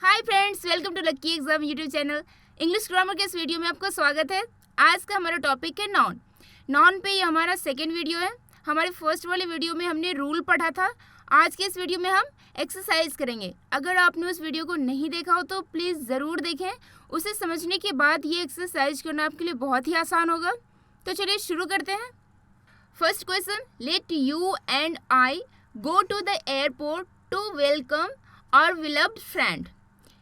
Hi friends, welcome to lucky exam YouTube channel. English grammar के इस video में आपका स्वागत है। आज का हमारा टॉपिक है नॉन। नॉन पे ये हमारा सेकंड वीडियो है। हमारे फर्स्ट वाले वीडियो में हमने रूल पढ़ा था। आज के इस वीडियो में हम एक्सरसाइज करेंगे। अगर आपने उस वीडियो को नहीं देखा हो तो प्लीज़ ज़रूर देखें। उसे समझने के बाद ये एक्सरसाइज करना आपके लिए बहुत ही आसान होगा। तो चलिए शुरू करते हैं। First question, let you and I go to the airport to welcome our beloved friend.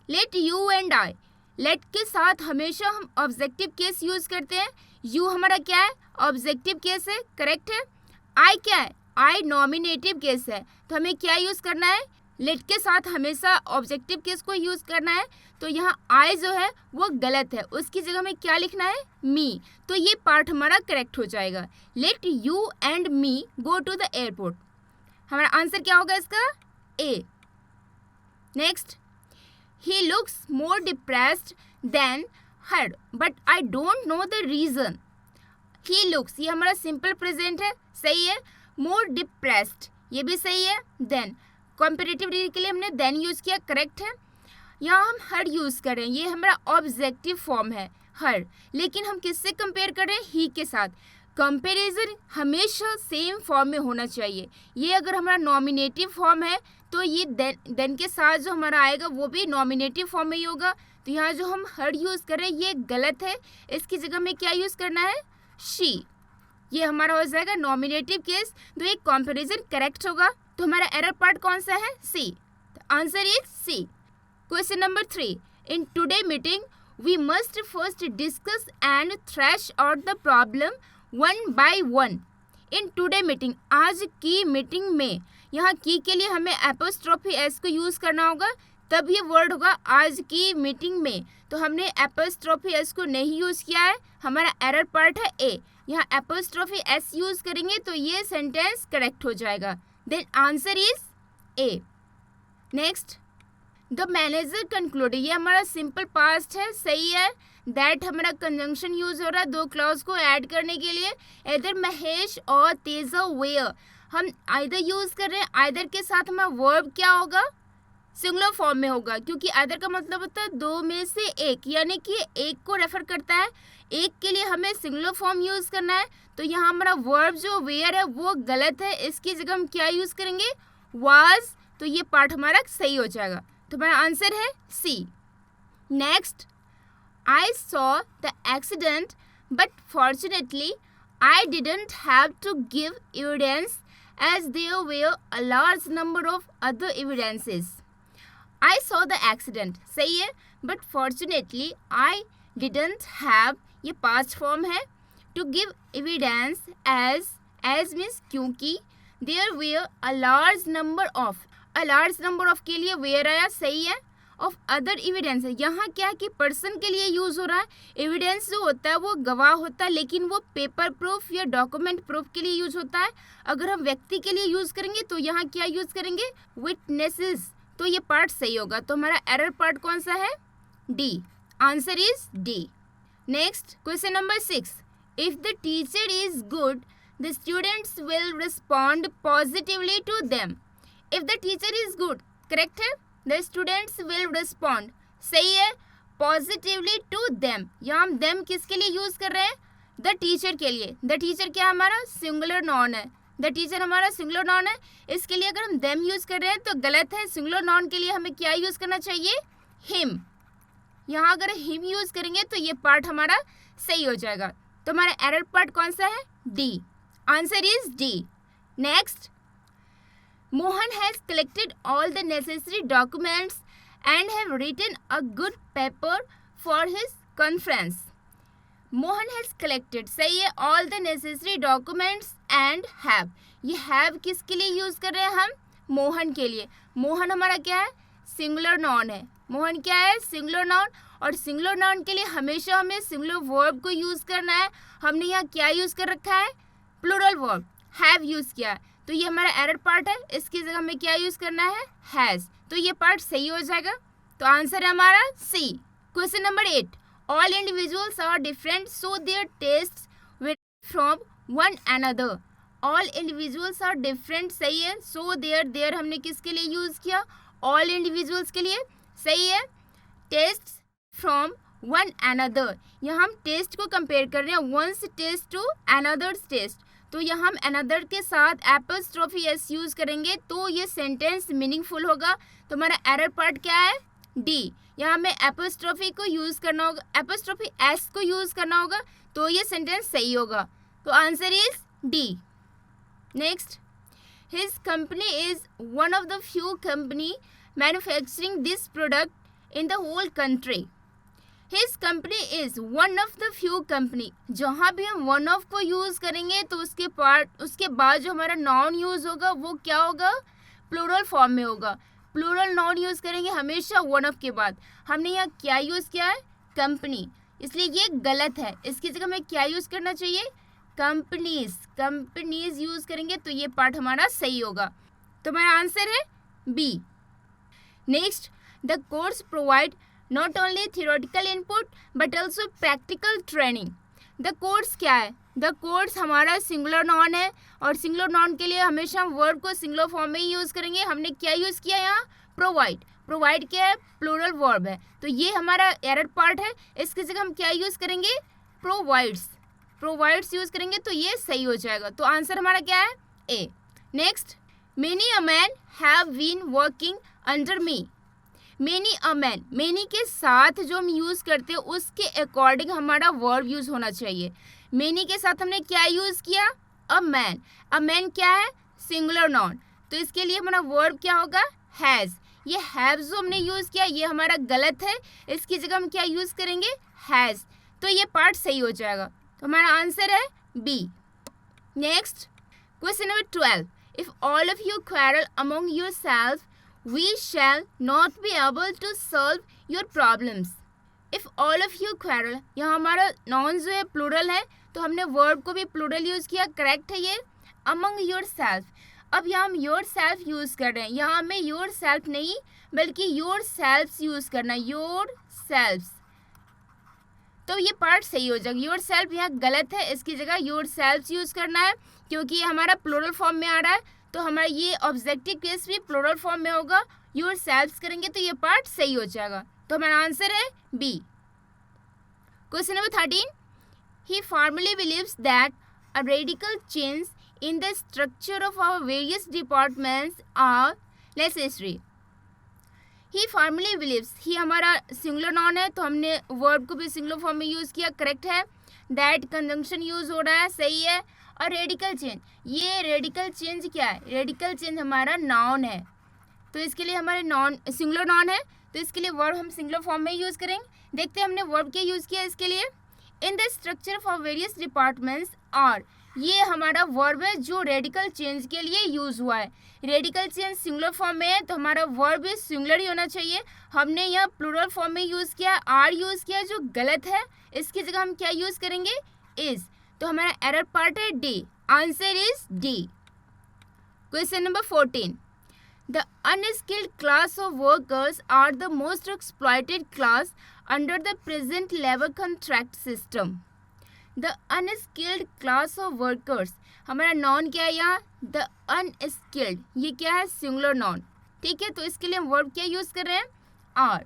Let you and I, let के साथ हमेशा हम ऑब्जेक्टिव केस यूज करते हैं। यू हमारा क्या है? ऑब्जेक्टिव केस है, करेक्ट है। आई क्या है? आई नॉमिनेटिव केस है। तो हमें क्या यूज करना है? लेट के साथ हमेशा ऑब्जेक्टिव केस को यूज करना है। तो यहाँ आई जो है वो गलत है, उसकी जगह में क्या लिखना है? मी। तो ये पार्ट हमारा करेक्ट हो जाएगा। Let you and me go to the airport. हमारा आंसर क्या होगा इसका? A. Next, he looks more depressed than her but I don't know the reason. he looks, ये हमारा सिंपल प्रेजेंट है, सही है। more depressed, ये भी सही है। then, कॉम्पेरेटिव डिग्री के लिए हमने then यूज़ किया, करेक्ट है। यहाँ हम हर यूज़ कर रहे हैं, ये हमारा ऑब्जेक्टिव फॉर्म है हर, लेकिन हम किससे कंपेयर कर रहे हैं? ही के साथ। कंपेरिजन हमेशा सेम फॉर्म में होना चाहिए। ये अगर हमारा नॉमिनेटिव फॉर्म है तो ये देन के साथ जो हमारा आएगा वो भी नॉमिनेटिव फॉर्म में ही होगा। तो यहाँ जो हम हर यूज़ कर रहे हैं ये गलत है। इसकी जगह में क्या यूज़ करना है? शी। ये हमारा हो जाएगा नॉमिनेटिव केस। तो ये कंपैरिजन करेक्ट होगा। तो हमारा एरर पार्ट कौन सा है? C. Answer is C. Question number 3, in today meeting we must first discuss and thrash out the problem one by one. In today meeting, आज की मीटिंग में, यहाँ की के लिए हमें एपोस्ट्रोफी एस को यूज़ करना होगा, तब ये वर्ड होगा आज की मीटिंग में। तो हमने एपोस्ट्रोफी एस को नहीं यूज़ किया है, हमारा एरर पार्ट है ए। यहाँ एपोस्ट्रोफी एस यूज़ करेंगे तो ये सेंटेंस करेक्ट हो जाएगा। Then answer is A. Next, the manager concluded, ये हमारा सिंपल पास्ट है, सही है। दैट हमारा कंजंक्शन यूज हो रहा है दो क्लॉज को ऐड करने के लिए। इधर महेश और तेजा वेयर, हम आइदर यूज कर रहे हैं। आइदर के साथ हमारा वर्ब क्या होगा? सिंगुलर फॉर्म में होगा, क्योंकि आइदर का मतलब होता है दो में से एक, यानी कि एक को रेफर करता है। एक के लिए हमें सिंगुलर फॉर्म यूज करना है। तो यहाँ हमारा वर्ब जो वेयर है वो गलत है, इसकी जगह हम क्या यूज करेंगे? वाज। तो ये पार्ट हमारा सही हो जाएगा। तो हमारा आंसर है C. Next, I saw the accident, but fortunately, I didn't have to give evidence as there were a large number of other evidences. I saw the accident, सही है, but fortunately, I didn't have, ये past form है, to give evidence as means क्योंकि, there were a large number of के लिए where आया, सही है। ऑफ अदर एविडेंस है, यहाँ क्या है कि पर्सन के लिए यूज़ हो रहा है। एविडेंस जो होता है वो गवाह होता है, लेकिन वो पेपर प्रूफ या डॉक्यूमेंट प्रूफ के लिए यूज होता है। अगर हम व्यक्ति के लिए यूज़ करेंगे तो यहाँ क्या यूज़ करेंगे? विटनेसेस। तो ये पार्ट सही होगा। तो हमारा एरर पार्ट कौन सा है? D. Answer is D. Next, question number 6, if the teacher is good the students will respond positively to them. If the teacher is good, correct है। The students will respond, सही है, positively to them. यहाँ हम them किसके लिए use कर रहे हैं? द टीचर के लिए। द टीचर क्या हमारा? सिंगुलर नॉन है। द टीचर हमारा सिंगुलर नॉन है, इसके लिए अगर हम देम यूज़ कर रहे हैं तो गलत है। सिंगुलर नॉन के लिए हमें क्या यूज़ करना चाहिए? हिम। यहाँ अगर हिम यूज़ करेंगे तो ये पार्ट हमारा सही हो जाएगा। तो हमारा एरर पार्ट कौन सा है? D. Answer is D. Next, Mohan has collected all the necessary documents and have written a good paper for his conference. Mohan has collected, सही है, all the necessary documents and have, ये have किसके लिए use कर रहे हैं हम? मोहन के लिए। मोहन हमारा क्या है? सिंगुलर नॉन है। मोहन क्या है? Singular non. और सिंगुलर नॉन के लिए हमेशा हमें सिंगुलर वर्ब को यूज़ करना है। हमने यहाँ क्या यूज़ कर रखा है? प्लूरल वर्ब, हैव यूज़ किया है। तो ये हमारा एरर पार्ट है, इसकी जगह हमें क्या यूज़ करना है? हैज़। तो ये पार्ट सही हो जाएगा। तो आंसर है हमारा C. Question number 8, all individuals are different so their tests vary from one another. All individuals are different, सही है। सो देयर हमने किसके लिए यूज़ किया? ऑल इंडिविजुअल्स के लिए। सही है। टेस्ट फ्रॉम वन अनदर, यहाँ हम टेस्ट को कंपेयर कर रहे हैं, one's taste to another taste, तो यहाँ हम अनदर के साथ एपोस्ट्रोफी एस यूज़ करेंगे तो ये सेंटेंस मीनिंगफुल होगा। तो हमारा एरर पार्ट क्या है, डी। यहाँ हमें एपोस्ट्रोफी को यूज़ करना होगा, एपोस्ट्रोफी एस को यूज़ करना होगा, तो ये सेंटेंस सही होगा। तो answer is D. Next, his company is one of the few company manufacturing this product in the whole country. His company is one of the few company, जहाँ भी हम वन ऑफ को यूज़ करेंगे तो उसके बाद जो हमारा नाउन यूज़ होगा वो क्या होगा, प्लूरल फॉर्म में होगा। प्लूरल नाउन यूज़ करेंगे हमेशा वन ऑफ के बाद। हमने यहाँ क्या यूज़ किया है, कंपनी, इसलिए ये गलत है। इसकी जगह हमें क्या यूज़ करना चाहिए, कंपनीज, कंपनीज यूज़ करेंगे तो ये पार्ट हमारा सही होगा। तो हमारा आंसर है B. Next, the course provide not only theoretical input but also practical training. The course क्या है, द कोर्स हमारा सिंगुलर नॉन है और सिंगुलर नॉन के लिए हमेशा हम वर्ब को सिंगुलर फॉर्म में ही यूज़ करेंगे। हमने क्या यूज़ किया यहाँ, प्रोवाइड। प्रोवाइड क्या है, प्लूरल वर्ब है, तो ये हमारा एरर पार्ट है। इसकी जगह हम क्या यूज़ करेंगे, प्रोवाइड्स, प्रोवाइड्स यूज़ करेंगे तो ये सही हो जाएगा। तो आंसर हमारा क्या है, A. Next, many a man have been working under me. Many a man, many के साथ जो हम यूज़ करते हैं उसके अकॉर्डिंग हमारा वर्ब यूज़ होना चाहिए। मेनी के साथ हमने क्या यूज़ किया, अ मैन। अ मैन क्या है, सिंगुलर नॉन, तो इसके लिए हमारा वर्ब क्या होगा, हैज़। ये हैव जो हमने यूज़ किया ये हमारा गलत है, इसकी जगह हम क्या यूज़ करेंगे, हैज़, तो ये पार्ट सही हो जाएगा। तो हमारा आंसर है B. Next, question number 12, if all of you quarrel among yourself we shall not be able to solve your problems. If all of you quarrel, यहाँ हमारा नॉन जो है प्लूरल है तो हमने वर्ब को भी प्लूरल यूज़ किया, करेक्ट है ये। among yourself, अब यहाँ हम yourself यूज़ कर रहे हैं, यहाँ हमें yourself नहीं बल्कि yourselves यूज़ करना, yourselves, तो ये पार्ट सही हो जाएगा। yourself यहाँ गलत है, इसकी जगह yourselves यूज़ करना है क्योंकि ये हमारा प्लूरल फॉर्म में आ रहा है, तो हमारा ये ऑब्जेक्टिव केस भी प्लूरल फॉर्म में होगा, योरसेल्व्स करेंगे तो ये पार्ट सही हो जाएगा। तो हमारा आंसर है B. Question number 13, he formally believes that a radical change in the structure of our various departments are necessary. He formally believes, he हमारा सिंगुलर नॉन है तो हमने वर्ब को भी सिंगुलर फॉर्म में यूज़ किया, करेक्ट है। दैट कंजंक्शन यूज़ हो रहा है, सही है। और रेडिकल चेंज, ये रेडिकल चेंज क्या है, रेडिकल चेंज हमारा नाउन है तो इसके लिए हमारे नॉन सिंगुलर नॉन है तो इसके लिए वर्ब हम सिंगुलर फॉर्म में यूज़ करेंगे। देखते हैं हमने वर्ब क्या यूज़ किया इसके लिए, इन the structure for various departments और ये हमारा वर्ब है जो रेडिकल चेंज के लिए यूज़ हुआ है। रेडिकल चेंज सिंगुलर फॉर्म में है तो हमारा वर्ब भी सिंगुलर ही होना चाहिए। हमने यहाँ प्लूरल फॉर्म में यूज़ किया, आर यूज़ किया जो गलत है, इसकी जगह हम क्या यूज़ करेंगे, इज़, तो हमारा एरर पार्ट है D. Answer is D. Question number 14, the unskilled class of workers are the most exploited class under the present labour contract system. The unskilled class of workers, हमारा noun क्या है यहाँ, the unskilled, ये क्या है, singular non, ठीक है। तो इसके लिए हम वर्ब क्या यूज़ कर रहे हैं, आर।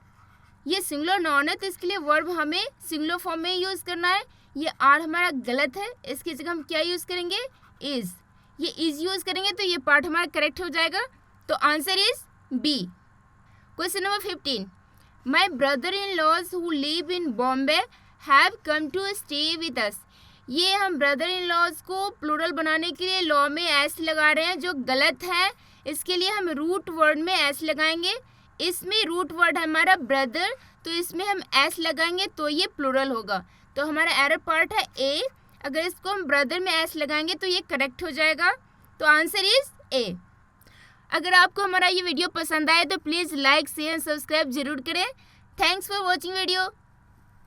ये सिंगुलर नॉन है तो इसके लिए वर्ब हमें सिंगुलर फॉर्म में यूज़ करना है। ये आर हमारा गलत है, इसकी जगह हम क्या यूज़ करेंगे, इज़। ये इज़ यूज़ करेंगे तो ये पार्ट हमारा करेक्ट हो जाएगा। तो answer is B. Question number 15, my brother in laws who live in Bombay have come to stay with us. ये हम ब्रदर इन लॉज को प्लूरल बनाने के लिए लॉ में एस लगा रहे हैं जो गलत है, इसके लिए हम रूट वर्ड में एस लगाएंगे। इसमें रूट वर्ड हमारा ब्रदर तो इसमें हम एस लगाएंगे तो ये प्लूरल होगा। तो हमारा एरर पार्ट है ए, अगर इसको हम ब्रदर में एस लगाएंगे तो ये करेक्ट हो जाएगा। तो आंसर इज ए। अगर आपको हमारा ये वीडियो पसंद आए तो प्लीज़ लाइक शेयर सब्सक्राइब जरूर करें। Thanks for watching video.